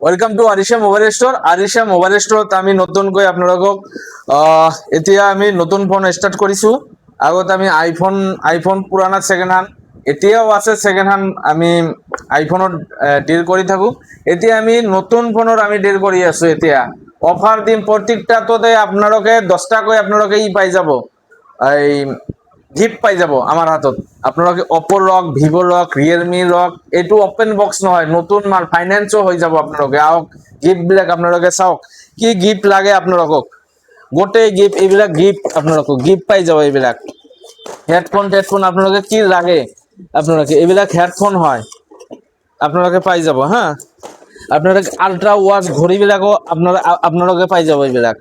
Welcome to Arisha mobile store. Arisha mobile স্টোৰত আমি নতুনকৈ আপোনালোকক এতিয়া আমি নতুন ফোন ষ্টাৰ্ট কৰিছোঁ। আগত আমি আইফোন পুৰাণা ছেকেণ্ড হেণ্ড, এতিয়াও আছে ছেকেণ্ড হেণ্ড, আমি আইফোনত ডিল কৰি থাকোঁ। এতিয়া আমি নতুন ফোনৰ আমি ডিল কৰি আছোঁ। এতিয়া অফাৰ দিম, প্ৰত্যেকটাতে আপোনালোকে 10টাকৈ আপোনালোকে পাই যাব, এই গিফট পাই যাব আমাৰ হাতত। আপোনালোকে অপো লওক, ভিভো লওক, ৰিয়েলমি লওক, এইটো অপেন বক্স নহয়, নতুন মাল, ফাইনেন্সো হৈ যাব। আপোনালোকে আহক, গিফ্টবিলাক আপোনালোকে চাওক, কি গিফ্ট লাগে আপোনালোকক, গোটেই গিফ্ট, এইবিলাক গিফ্ট আপোনালোকক গিফ্ট পাই যাব। এইবিলাক হেডফোন আপোনালোকে কি লাগে, আপোনালোকে এইবিলাক হেডফোন হয়, আপোনালোকে পাই যাব হা। আপোনালোকে আল্ট্ৰা ৱাচ ঘড়ীবিলাকো আপোনালোকে পাই যাব। এইবিলাক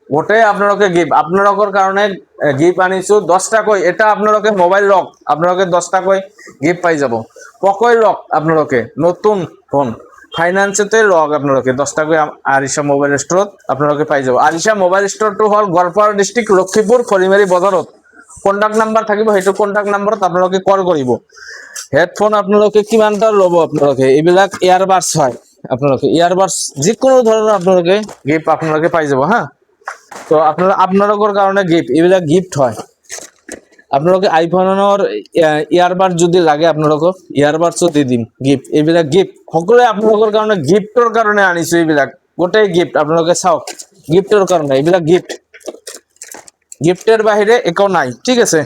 গোটেই আপোনালোকে গিফ্ট, আপোনালোকৰ কাৰণে গিফ্ট আনিছোঁ 10টাকৈ। এটা আপোনালোকে মোবাইল লওক, আপোনালোকে 10টাকৈ গিফ্ট পাই যাব। পকই লওক, আপোনালোকে নতুন ফোন ফাইনেন্সতে লওক, আপোনালোকে 10টাকৈ আৰিশা মোবাইল ষ্ট'ৰত আপোনালোকে পাই যাব। আৰিশা মোবাইল ষ্ট'ৰটো হ'ল গোৱালপাৰা ডিষ্ট্ৰিক্ট, লক্ষীপুৰ খৰিমাৰী বজাৰত। কণ্টাক্ট নাম্বাৰ থাকিব, সেইটো কণ্টাক্ট নাম্বাৰত আপোনালোকে কল কৰিব। হেডফোন আপোনালোকে কিমানটা ল'ব, আপোনালোকে এইবিলাক ইয়াৰবাডছ হয়, আপোনালোকে ইয়াৰবাডছ যিকোনো ধৰণৰ আপোনালোকে গিফ্ট আপোনালোকে পাই যাব হা। তো আপোনালোকৰ কাৰণে গিফ্ট, এইবিলাক গিফ্ট হয়। আপোনালোকে আইফোনৰ ইয়াৰবাড যদি লাগে, আপোনালোকক ইয়াৰবাডছো দি দিম গিফ্ট। এইবিলাক গিফ্ট সকলোৱে আপোনালোকৰ কাৰণে গিফ্টৰ কাৰণে আনিছোঁ। এইবিলাক গোটেই গিফ্ট আপোনালোকে চাওক, গিফ্টৰ কাৰণে এইবিলাক গিফ্ট, গিফ্টের বাহিরে একো নাই, ঠিক আছে।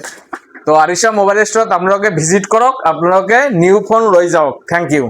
তো আরিশা মোবাইল স্টোৰত আপোনালোকে ভিজিট কৰক, আপোনালোকে নিউ ফোন লৈ যাওক। Thank you.